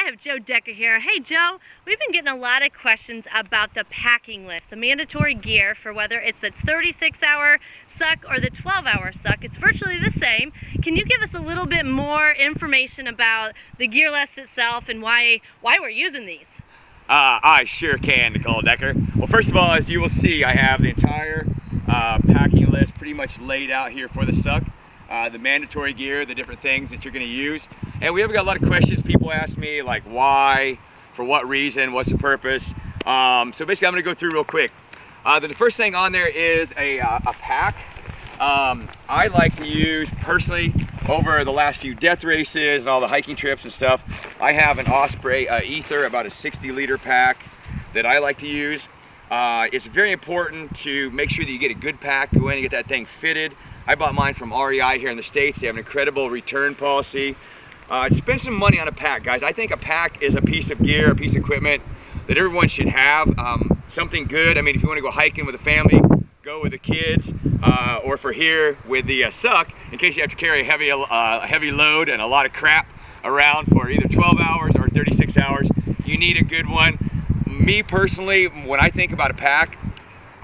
I have Joe Decker here. Hey Joe, we've been getting a lot of questions about the packing list, the mandatory gear for whether it's the 36-hour suck or the 12-hour suck. It's virtually the same. Can you give us a little bit more information about the gear list itself and why we're using these? I sure can, Nicole Decker. Well, first of all, as you will see, I have the entire packing list pretty much laid out here for the suck. The mandatory gear, the different things that you're going to use. And we have got a lot of questions. People ask me like why, for what reason, what's the purpose. So basically I'm going to go through real quick. The first thing on there is a pack. I like to use personally over the last few death races and all the hiking trips and stuff. I have an Osprey Ether, about a 60-liter pack that I like to use. It's very important to make sure that you get a good pack, go in and get that thing fitted. I bought mine from REI here in the States. They have an incredible return policy. Spend some money on a pack, guys. I think a pack is a piece of gear, a piece of equipment that everyone should have. Something good. I mean, if you want to go hiking with a family, go with the kids, or for here with the suck, in case you have to carry a heavy load and a lot of crap around for either 12 hours or 36 hours, you need a good one. Me personally, when I think about a pack,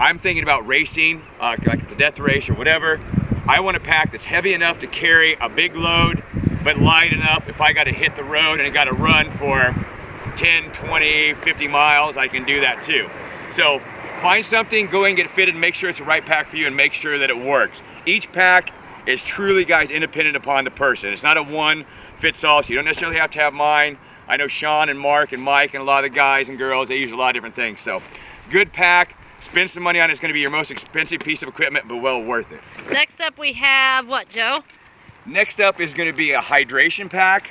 I'm thinking about racing, like the death race or whatever. I want a pack that's heavy enough to carry a big load, but light enough if I got to hit the road and I got to run for 10, 20, 50 miles, I can do that too. So find something, go and get it fitted, and make sure it's the right pack for you and make sure that it works. Each pack is truly, guys, independent upon the person. It's not a one fits all, so you don't necessarily have to have mine. I know Sean and Mark and Mike and a lot of the guys and girls, they use a lot of different things. So good pack. Spend some money on it. It's going to be your most expensive piece of equipment, but well worth it. Next up we have what, Joe? Next up is going to be a hydration pack.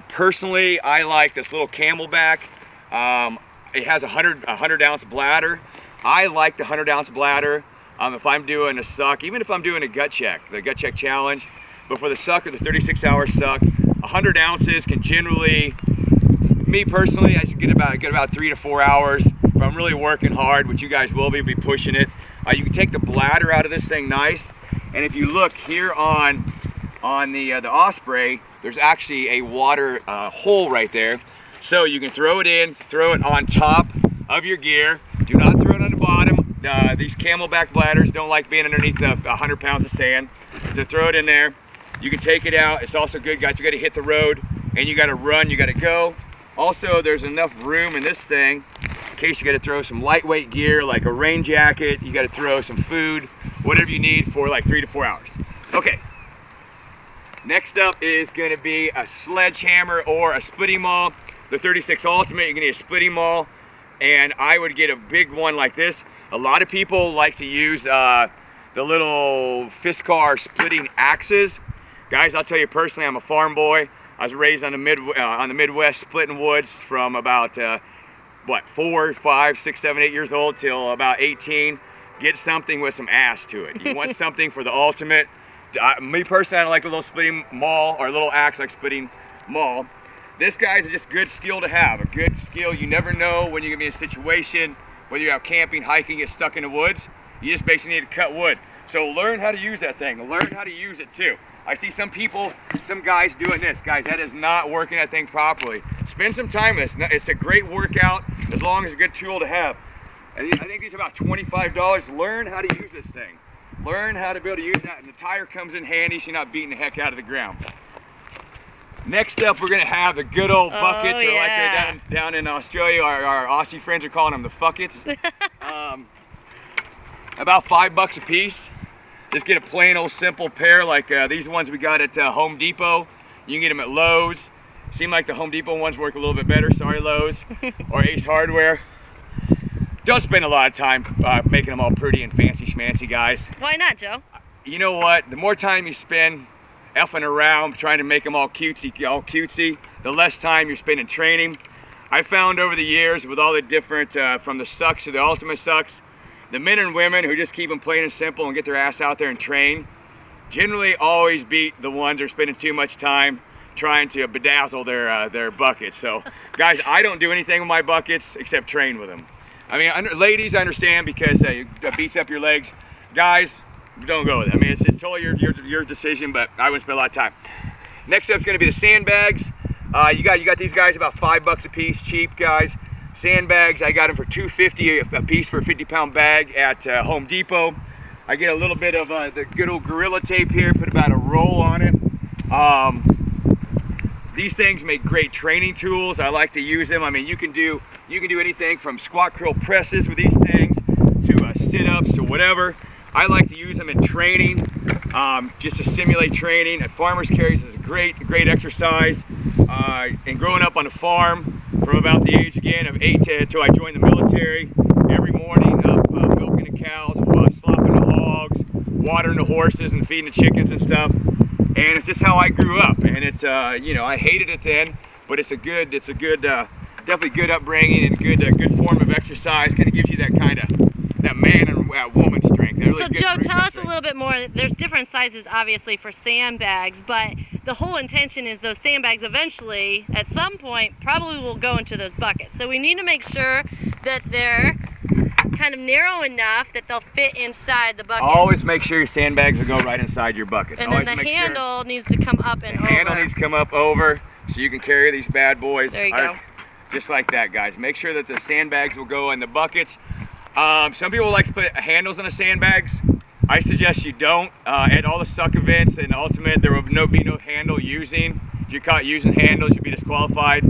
Personally, I like this little Camelback. It has a 100-ounce bladder. I like the 100-ounce bladder if I'm doing a suck, even if I'm doing a gut check, the gut check challenge. But for the suck or the 36-hour suck, 100 ounces can generally, me personally, I should get about 3 to 4 hours. If I'm really working hard, which you guys will be pushing it, you can take the bladder out of this thing nice. And if you look here on the Osprey, there's actually a water hole right there. So you can throw it in, throw it on top of your gear. Do not throw it on the bottom. These Camelback bladders don't like being underneath 100 pounds of sand. So throw it in there. You can take it out. It's also good, guys. You got to hit the road and you got to run. You got to go. Also, there's enough room in this thing in case you got to throw some lightweight gear like a rain jacket. You got to throw some food, whatever you need for like 3 to 4 hours. Okay. Next up is going to be a Sledgehammer or a splitting maul. The 36 Ultimate, you're going to need a splitting maul, and I would get a big one like this. A lot of people like to use the little Fiskar splitting axes. Guys, I'll tell you personally, I'm a farm boy. I was raised on the Midwest splitting woods from about 4, 5, 6, 7, 8 years old till about 18. Get something with some ass to it. You want something for the ultimate. Me personally, I don't like the little splitting maul or little axe like splitting maul. This, guys, is just good skill to have. A good skill. You never know when you're gonna be in a situation, whether you're out camping, hiking, get stuck in the woods. You just basically need to cut wood. So learn how to use that thing. Learn how to use it too. I see some guys doing this. Guys, that is not working that thing properly. Spend some time with this. It's a great workout as long as a good tool to have. And I think these are about $25. Learn how to use this thing. Learn how to be able to use that, and the tire comes in handy so you're not beating the heck out of the ground. Next up, we're gonna have the good old buckets, or like down in Australia, our Aussie friends are calling them the fuckets. About $5 a piece. Just get a plain old simple pair like these ones we got at Home Depot. You can get them at Lowe's. Seem like the Home Depot ones work a little bit better. Sorry, Lowe's or Ace Hardware. Don't spend a lot of time making them all pretty and fancy schmancy, guys. Why not, Joe? You know what? The more time you spend effing around trying to make them all cutesy, the less time you're spending training. I found over the years with all the different, from the sucks to the ultimate sucks, the men and women who just keep them plain and simple and get their ass out there and train generally always beat the ones that are spending too much time trying to bedazzle their buckets. So guys, I don't do anything with my buckets except train with them. I mean, ladies, I understand because it beats up your legs. Guys, don't go with it. I mean, it's totally your decision, but I wouldn't spend a lot of time. Next up is going to be the Sandbags. You got these guys about $5 a piece, cheap guys. Sandbags, I got them for $2.50 a piece for a 50-pound bag at Home Depot. I get a little bit of the good old Gorilla Tape here, put about a roll on it. These things make great training tools. I like to use them. I mean, you can do anything from squat curl presses with these things to sit-ups to whatever. I like to use them in training, just to simulate training. At farmers carries is a great exercise. And growing up on a farm from about the age again of 8 till I joined the military, every morning up milking the cows, slopping the hogs, watering the horses, and feeding the chickens and stuff. And it's just how I grew up. And it's you know, I hated it then, but it's a good definitely good upbringing and good form of exercise. Kind of gives you that kind of that man and woman strength. Really so Joe, tell us a little bit more. There's different sizes obviously for sandbags, but the whole intention is those sandbags eventually, at some point, probably will go into those buckets. So we need to make sure that they're kind of narrow enough that they'll fit inside the bucket. Always make sure your sandbags will go right inside your buckets. And then the handle needs to come up and over. The handle needs to come up over so you can carry these bad boys. There you go. Just like that, guys. Make sure that the sandbags will go in the buckets. Some people like to put handles on the sandbags. I suggest you don't. At all the suck events and ultimate, there will be no handle using. If you're caught using handles, you'll be disqualified.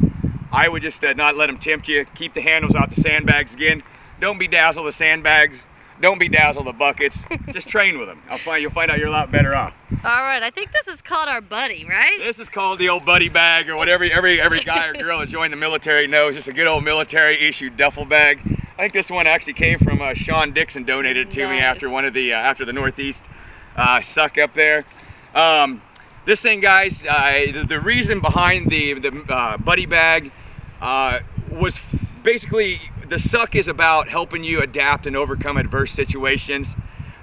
I would just not let them tempt you. Keep the handles off the sandbags. Again, don't bedazzle the sandbags. Don't bedazzle the buckets. Just train with them. You'll find out you're a lot better off. All right, I think this is called our buddy, right? This is called the old buddy bag, or whatever every guy or girl that joined the military knows. Just a good old military issued duffel bag. I think this one actually came from Sean Dixon, donated it to me after one of the after the Northeast suck up there. This thing, guys, the reason behind the buddy bag was basically the suck is about helping you adapt and overcome adverse situations.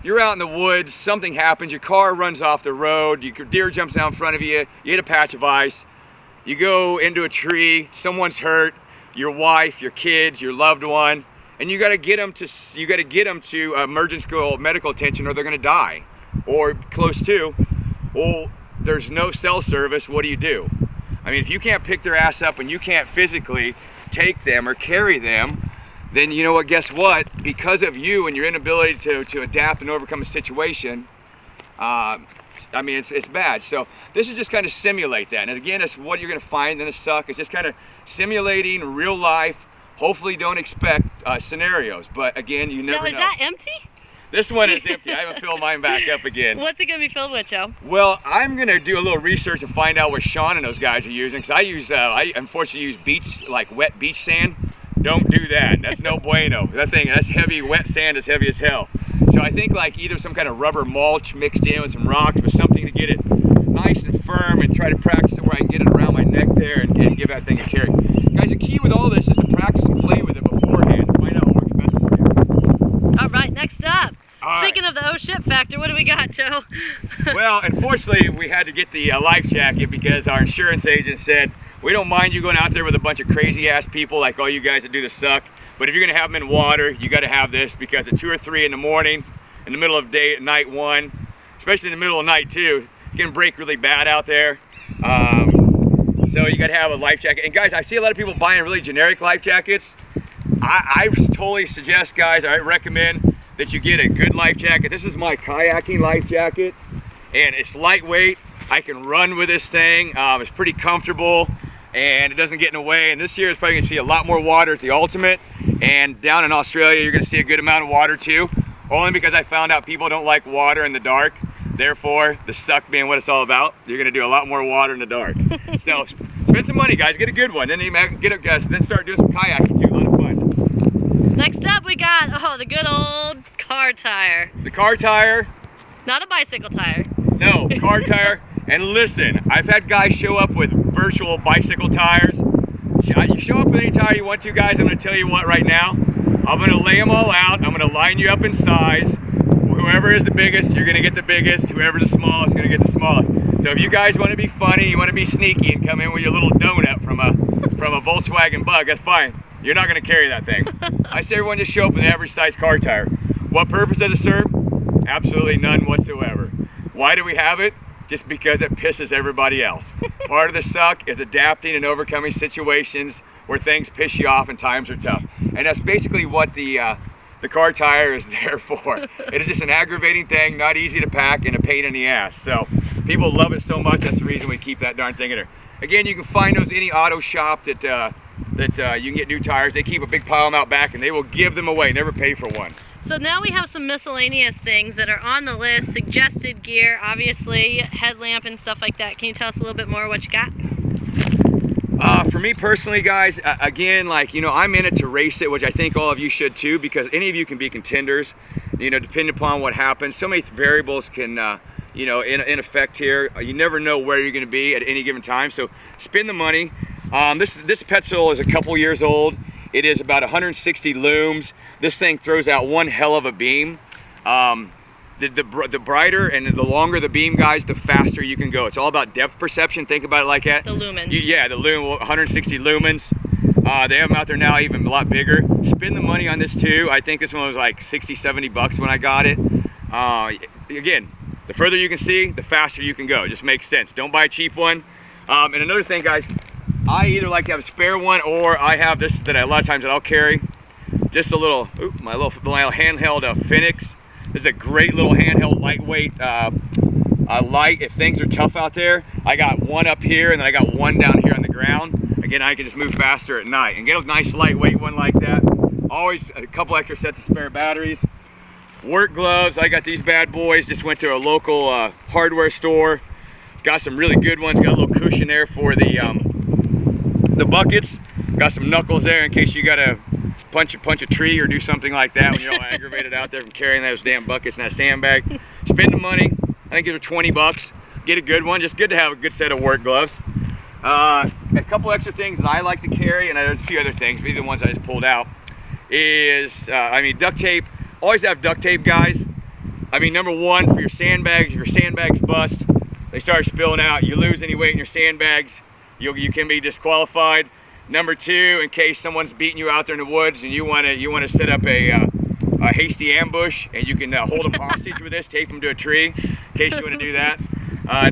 You're out in the woods, something happens, your car runs off the road, your deer jumps out in front of you, you hit a patch of ice, you go into a tree, someone's hurt, your wife, your kids, your loved one, and you got to get them to emergency medical attention, or they're going to die, or close to. Well, there's no cell service. What do? I mean, if you can't pick their ass up and you can't physically take them or carry them, then you know what? Guess what? Because of you and your inability to adapt and overcome a situation, I mean, it's bad. So this is just kind of simulate that. And again, it's what you're going to find in a suck. It's just kind of simulating real life. Hopefully don't expect scenarios, but again, you never know. Now, is that empty? This one is empty. I haven't filled mine back up again. What's it going to be filled with, Joe? Well, I'm going to do a little research and find out what Sean and those guys are using, because I unfortunately use wet beach sand. Don't do that. That's no bueno. That's heavy, wet sand is heavy as hell. So I think like either some kind of rubber mulch mixed in with some rocks, but something to get it nice and firm, and try to practice it where I can get it around my neck there and give that thing a carry. Guys, the key with all this is to practice and play with it beforehand to find out what works best for you. All right, next up. Speaking of the oh shit factor, what do we got, Joe? Well, unfortunately, we had to get the life jacket because our insurance agent said, we don't mind you going out there with a bunch of crazy ass people like all you guys that do the suck, but if you're gonna have them in water, you gotta have this, because at 2 or 3 in the morning, in the middle of night 1, especially in the middle of night 2, it can break really bad out there. So you gotta have a life jacket. And guys, I see a lot of people buying really generic life jackets. I totally suggest, guys, I recommend that you get a good life jacket. This is my kayaking life jacket, and it's lightweight. I can run with this thing. It's pretty comfortable, and it doesn't get in the way. And this year, it's probably gonna see a lot more water at the Ultimate, and down in Australia, you're gonna see a good amount of water too, only because I found out people don't like water in the dark. Therefore, the suck being what it's all about, you're gonna do a lot more water in the dark. So spend some money, guys, get a good one. Then you get up, guys, then start doing some kayaking too, a lot of fun. Next up, we got, the good old car tire. The car tire. Not a bicycle tire. No, car tire. And listen, I've had guys show up with virtual bicycle tires. You show up with any tire you want to, guys, I'm gonna tell you what right now. I'm gonna lay them all out. I'm gonna line you up in size. Whoever is the biggest, you're gonna get the biggest. Whoever's the smallest, gonna get the smallest. So if you guys wanna be funny, you wanna be sneaky and come in with your little donut from a Volkswagen Bug, that's fine. You're not gonna carry that thing. I say everyone just show up with an average size car tire. What purpose does it serve? Absolutely none whatsoever. Why do we have it? just because it pisses everybody else. Part of the suck is adapting and overcoming situations where things piss you off and times are tough. And that's basically what the car tire is there for. It is just an aggravating thing, not easy to pack, and a pain in the ass. So people love it so much, that's the reason we keep that darn thing in there. Again, you can find those any auto shop that you can get new tires. They keep a big pile of them out back, and they will give them away, never pay for one. So now we have some miscellaneous things that are on the list, suggested gear, obviously, headlamp and stuff like that. Can you tell us a little bit more what you got? For me personally, guys, again, like, you know, I'm in it to race it, which I think all of you should too, because any of you can be contenders, you know, depending upon what happens. So many variables can, you know, in effect here. You never know where you're going to be at any given time, so spend the money. This Petzl is a couple years old. It is about 160 looms. This thing throws out one hell of a beam. The brighter and the longer the beam, guys, the faster you can go. It's all about depth perception. Think about it like that. The lumens. Yeah, the lumen, 160 lumens. They have them out there now even a lot bigger. Spend the money on this too. I think this one was like 60, 70 bucks when I got it. Again, the further you can see, the faster you can go. It just makes sense. Don't buy a cheap one. And another thing, guys, I either like to have a spare one, or I have this that a lot of times that I'll carry. Just a little, my little handheld Phoenix. This is a great little handheld, lightweight light. If things are tough out there, I got one up here, and then I got one down here on the ground. Again, I can just move faster at night and get a nice lightweight one like that. Always a couple extra sets of spare batteries. Work gloves, I got these bad boys. Just went to a local hardware store. Got some really good ones. Got a little cushion there for the buckets. Got some knuckles there in case you gotta punch a tree or do something like that when you're all aggravated out there from carrying those damn buckets and that sandbag. Spend the money. I think these are 20 bucks. Get a good one. Just good to have a good set of work gloves. A couple extra things that I like to carry, and there's a few other things, but these are the ones I just pulled out, is, duct tape. Always have duct tape, guys. I mean, number one, for your sandbags, if your sandbags bust, they start spilling out, you lose any weight in your sandbags, you can be disqualified. Number two, in case someone's beating you out there in the woods and you want to set up a hasty ambush, and you can hold them hostage with this, tape them to a tree, in case you want to do that.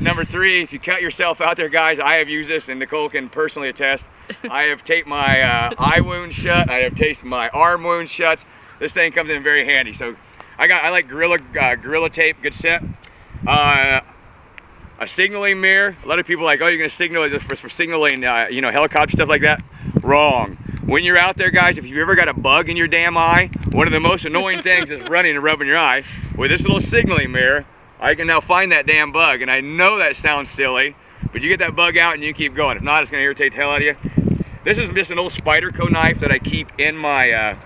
Number three, if you cut yourself out there, guys, I have used this, and Nicole can personally attest. I have taped my eye wound shut. I have taped my arm wound shut. This thing comes in very handy. So I like Gorilla tape, good set. A signaling mirror. A lot of people are like, oh, you're gonna signal this for signaling, you know, helicopter stuff like that. Wrong. When you're out there, guys, if you've ever got a bug in your damn eye, one of the most annoying things is running and rubbing your eye. With this little signaling mirror, I can now find that damn bug, and I know that sounds silly, but you get that bug out and you keep going. If not, it's gonna irritate the hell out of you. This is just an old Spyderco knife that I keep in my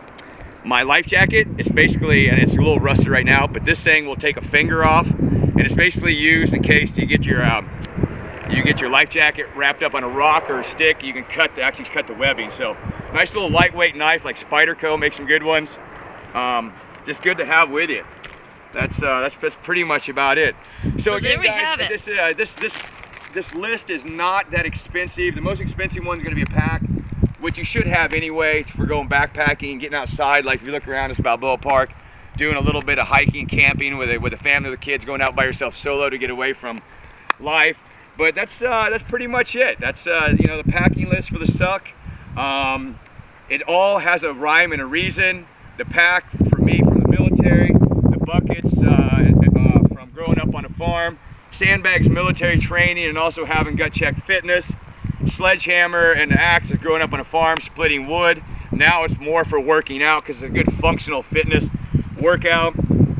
my life jacket. It's basically, and it's a little rusted right now, but this thing will take a finger off, and it's basically used in case you get your life jacket wrapped up on a rock or a stick. You can actually cut the webbing. So nice little lightweight knife, like Spyderco makes some good ones. Just good to have with you. That's pretty much about it. So again, guys, this list is not that expensive. The most expensive one's going to be a pack, which you should have anyway for going backpacking and getting outside. Like if you look around this Balboa Park, doing a little bit of hiking, camping with a family, with the kids, going out by yourself solo to get away from life. But that's pretty much it. That's you know, the packing list for the suck. It all has a rhyme and a reason. The pack for me from the military, the buckets from growing up on a farm, Sandbags military training and also having gut check fitness, Sledgehammer and the axe is growing up on a farm splitting wood. Now it's more for working out because it's a good functional fitness workout.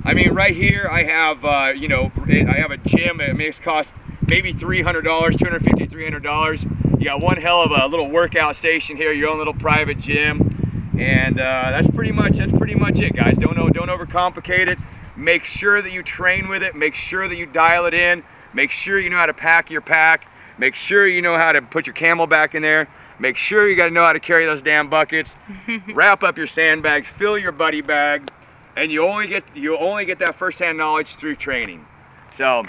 I mean, right here I have you know, I have a gym. It may cost maybe $300, $250, $300. You got one hell of a little workout station here, your own little private gym, and that's pretty much it, guys. Don't overcomplicate it. Make sure that you train with it. Make sure that you dial it in. Make sure you know how to pack your pack. Make sure you know how to put your camel back in there. Make sure you got to know how to carry those damn buckets. Wrap up your sandbags. Fill your buddy bag, and you only get that first-hand knowledge through training. So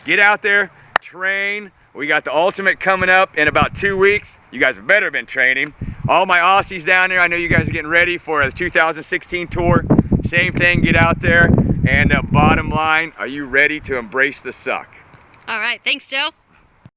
get out there. Train. We got the ultimate coming up in about 2 weeks. You guys have better been training. All my Aussies down there, I know you guys are getting ready for the 2016 tour. Same thing, get out there. And bottom line, are you ready to embrace the suck? All right, thanks, Joe.